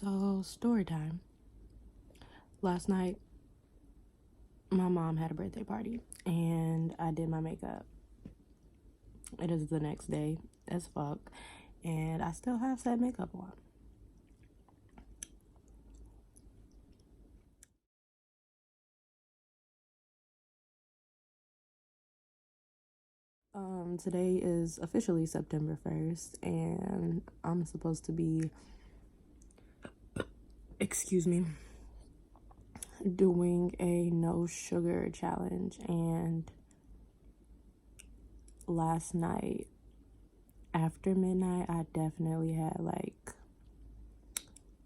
So, story time. Last night, my mom had a birthday party and I did my makeup. It is the next day as fuck, and I still have that makeup on. Today is officially September 1st, and I'm supposed to be, doing a no sugar challenge. And last night, after midnight, I definitely had like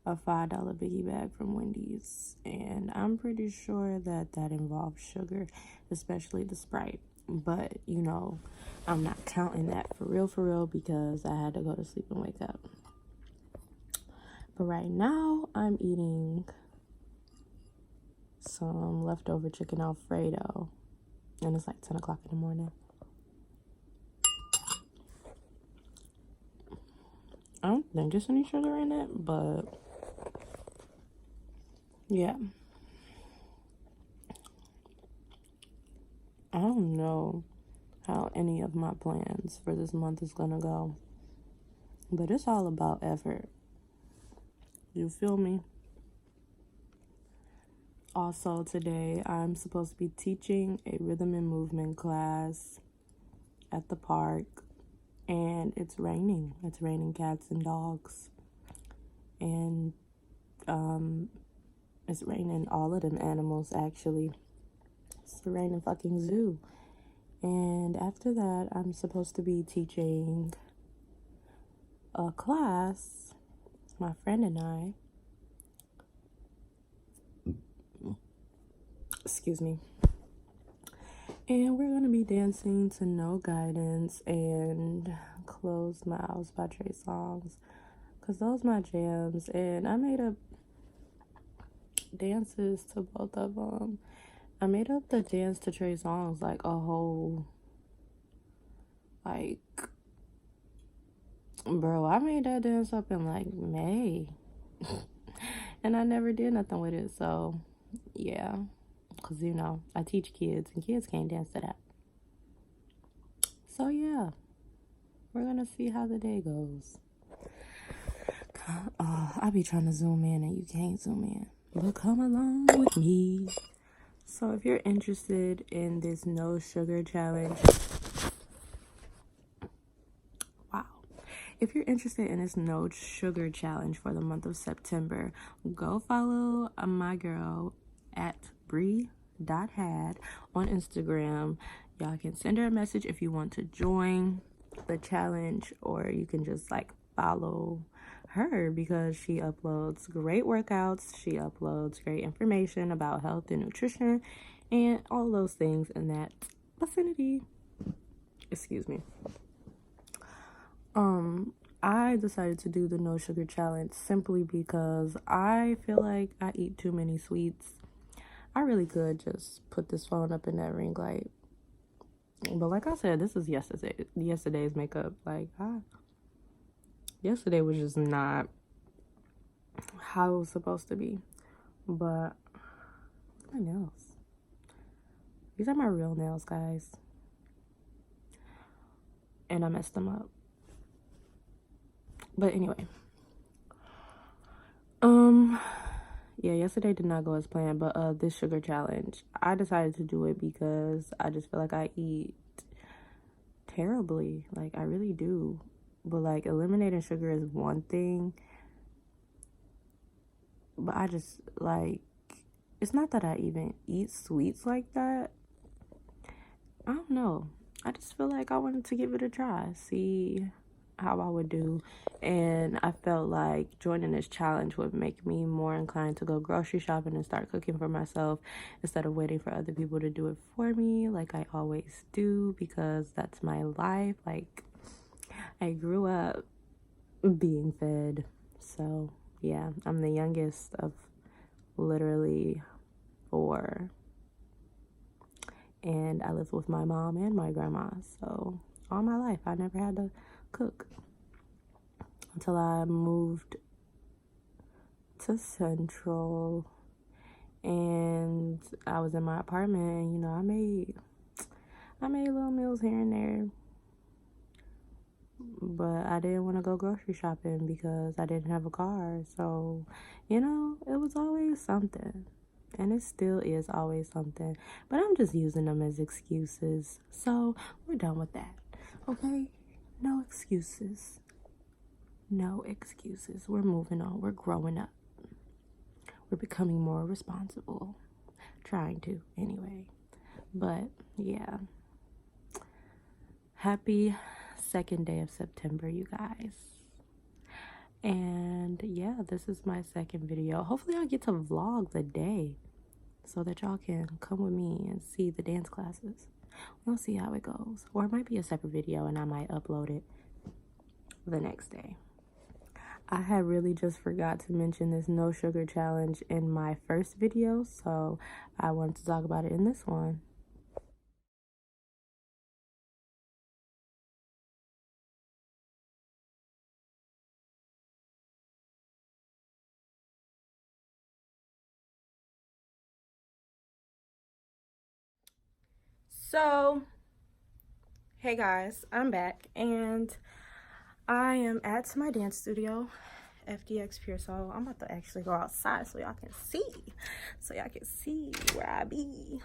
a $5 biggie bag from Wendy's, and I'm pretty sure that involves sugar, especially the Sprite. But I'm not counting that for real because I had to go to sleep and wake up. But right now I'm eating some leftover chicken Alfredo, and it's like 10 o'clock in the morning. I don't think there's any sugar in it, but yeah. I don't know how any of my plans for this month is gonna go, but it's all about effort. You feel me? Also, today I'm supposed to be teaching a rhythm and movement class at the park, and it's raining. It's raining cats and dogs, and it's raining all of them animals, actually. It's the raining fucking zoo. And after that, I'm supposed to be teaching a class, my friend and I. Excuse me. And we're going to be dancing to No Guidance and Closed Mouths by Trey Songz, because those my jams. And I made up dances to both of them. I made up the dance to Trey Songz like a whole, bro, I made that dance up in like May. And I never did nothing with it. So, yeah. Because, I teach kids, and kids can't dance to that. So, yeah. We're going to see how the day goes. I be trying to zoom in, and you can't zoom in. But come along with me. So, if you're interested in this no sugar challenge... If you're interested in this no sugar challenge for the month of September, go follow my girl at Bree.had on Instagram. Y'all can send her a message if you want to join the challenge, or you can just follow her, because she uploads great workouts. She uploads great information about health and nutrition and all those things in that vicinity. Excuse me. I decided to do the no sugar challenge simply because I feel like I eat too many sweets. I really could just put this phone up in that ring light. But like I said, this is yesterday's makeup. Yesterday was just not how it was supposed to be. But my nails. These are my real nails, guys. And I messed them up. But anyway, yeah, yesterday did not go as planned, but this sugar challenge, I decided to do it because I just feel like I eat terribly. I really do. But eliminating sugar is one thing, but I just it's not that I even eat sweets like that. I don't know. I just feel like I wanted to give it a try, see how I would do. And I felt like joining this challenge would make me more inclined to go grocery shopping and start cooking for myself instead of waiting for other people to do it for me like I always do, because that's my life. I grew up being fed. So yeah, I'm the youngest of literally 4, and I lived with my mom and my grandma. So all my life I never had to cook until I moved to Central, and I was in my apartment, and you know, I made little meals here and there, but I didn't want to go grocery shopping because I didn't have a car. So, you know, it was always something, and it still is always something, but I'm just using them as excuses. So we're done with that, okay? No excuses. No excuses. We're moving on. We're growing up. We're becoming more responsible. Trying to, anyway. But, yeah. Happy second day of September, you guys. And, yeah, this is my second video. Hopefully I get to vlog the day so that y'all can come with me and see the dance classes. We'll see how it goes. Or it might be a separate video and I might upload it the next day. I had really just forgot to mention this no sugar challenge in my first video, so I wanted to talk about it in this one. So, hey guys, I'm back and I am at my dance studio, FDX Pure Soul. I'm about to actually go outside so y'all can see. So y'all can see where I be.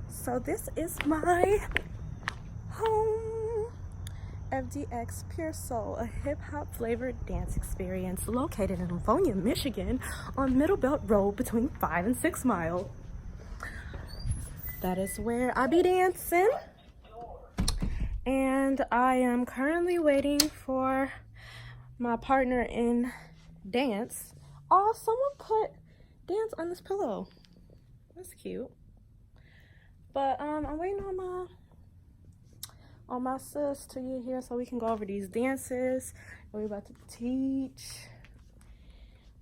So this is my home, FDX Pure Soul, a hip-hop flavored dance experience located in Livonia, Michigan on Middle Belt Road between 5 and 6 Mile. That is where I be dancing. And I am currently waiting for my partner in dance. Oh, someone put dance on this pillow. That's cute. But I'm waiting on my sis to get here so we can go over these dances we're about to teach.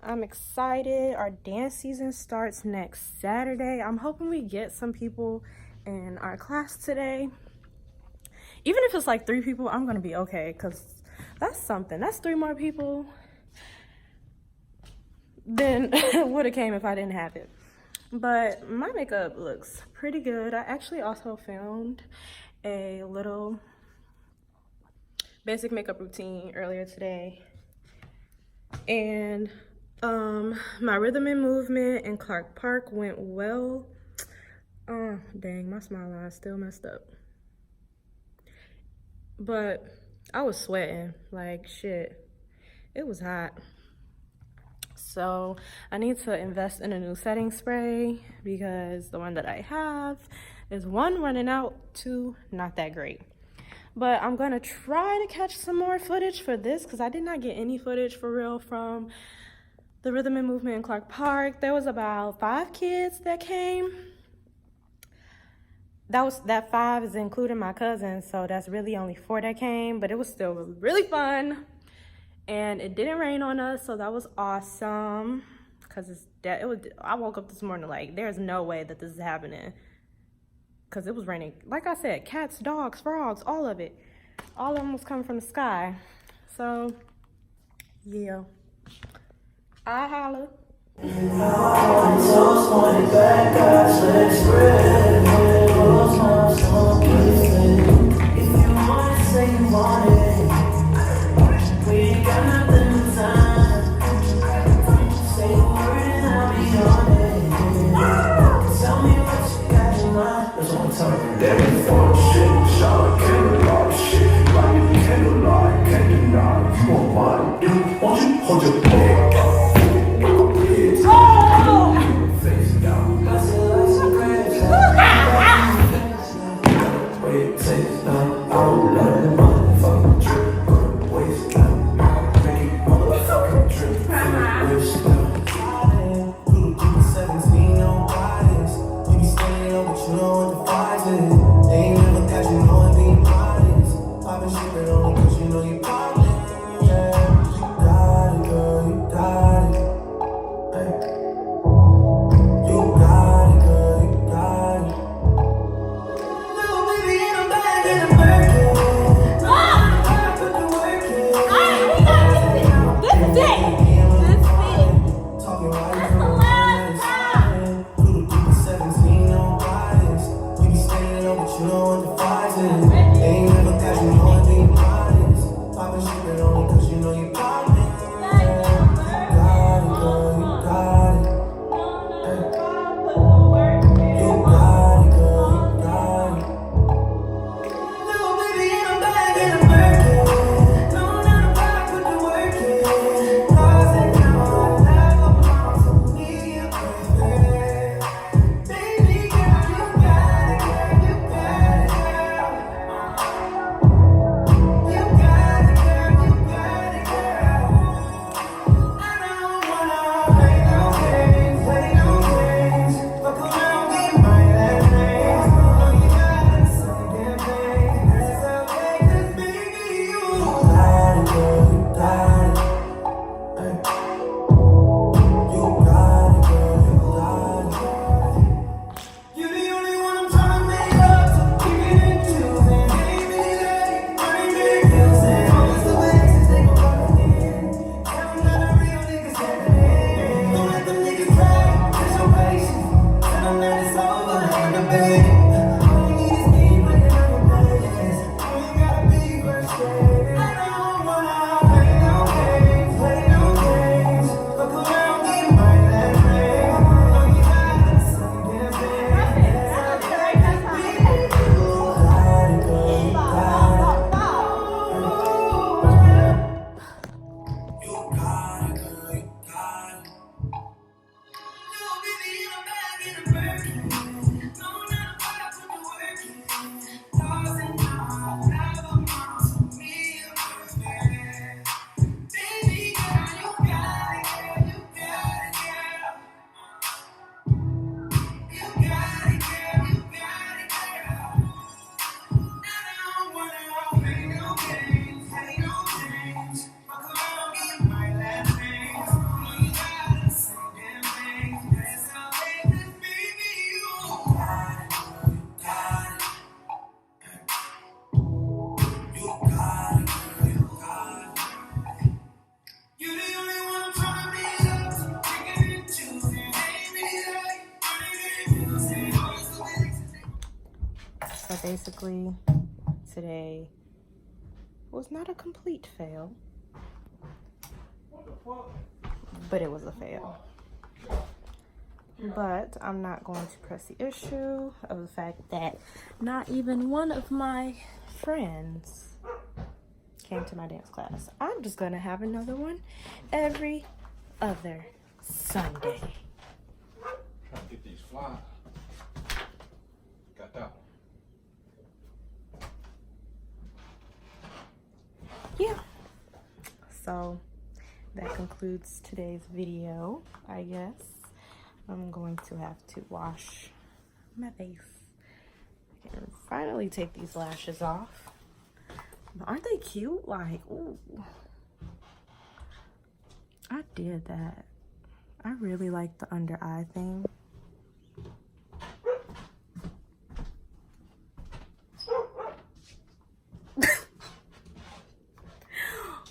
I'm excited. Our dance season starts next Saturday. I'm hoping we get some people in our class today. Even if it's like 3 people, I'm gonna be okay, because that's something. That's 3 more people than would have came if I didn't have it. But my makeup looks pretty good. I actually also filmed a little basic makeup routine earlier today. And my rhythm and movement in Clark Park went well. Oh, dang, my smile line is still messed up. But I was sweating like shit. It was hot. So I need to invest in a new setting spray because the one that I have is 1, running out, 2, not that great. But I'm gonna try to catch some more footage for this because I did not get any footage for real from the rhythm and movement in Clark Park. There was about 5 kids that came. That 5 is including my cousin, so that's really only 4 that came, but it was still really fun. And it didn't rain on us, so that was awesome. I woke up this morning like, there's no way that this is happening. Because it was raining. Like I said, cats, dogs, frogs, all of it. All of them was coming from the sky. So, yeah. I holla. acting. Ain't never got you more than you honest. Poppin' shit, but only 'cause you know you poppin'. You got it, girl, you got it. You got it, girl, you got it. Little baby in a bag in a Birkin. No, not a rock, put the work in. Lost and now I laugh up mom to me, baby. Baby girl, you got it, girl, you got it, girl. You got it, girl, you got it, girl. I don't wanna play no games, fuck around, be my last name. Know you got the same damn thing. That's okay, 'cause baby you got it, girl, you got it. Ay. You got it, girl, you got it. You the only one I'm tryna make up, so keep it in choosing. Ain't really late, ain't really confusing. Always the best, they gon' run again. Tell 'em that a real nigga steppin' in. Don't let them niggas play, test your patience. Tell 'em that it's over, ain't debating. All you need is me playing on your playlist. You ain't gotta be frustrated. I don't wanna play no games, fuck around, be my last name. Know you got the same damn thing. That's okay, 'cause baby you got it, girl, you got it. You got it, girl, you got it. Little baby in a bag in a Birkin. No, not a rock, put the work in. Lost and now I have a mom to me, baby. Baby girl, you got it, girl, you got it, girl. You got it, girl, you got it, girl. I don't wanna play no games, fuck around, be my last name. Know you got the same damn thing. That's okay, 'cause baby you got it, girl, you got it. You got it, girl, you got it. You the only one I'm tryna be up to, picking and choosing. Ain't really late, ain't really confusing. Always the best. So basically, today was not a complete fail, but it was a fail. But I'm not going to press the issue of the fact that not even one of my friends came to my dance class. I'm just gonna have another one every other Sunday. Trying to get these flies. Got that one. Yeah. So that concludes today's video, I guess. I'm going to have to wash my face and finally take these lashes off. But aren't they cute? Like, ooh. I did that. I really like the under eye thing.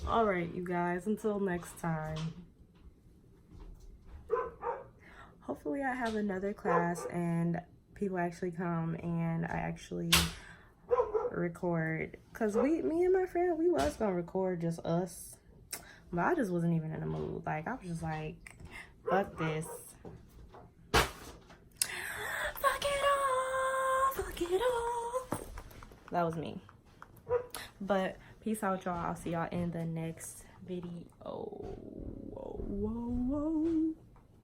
All right, you guys, until next time. Hopefully I have another class and people actually come and I actually record. Cause me and my friend, we was gonna record just us. But I just wasn't even in the mood. Like, I was just like, fuck this. Fuck it all, fuck it all. That was me. But peace out, y'all. I'll see y'all in the next video. Whoa, whoa, whoa.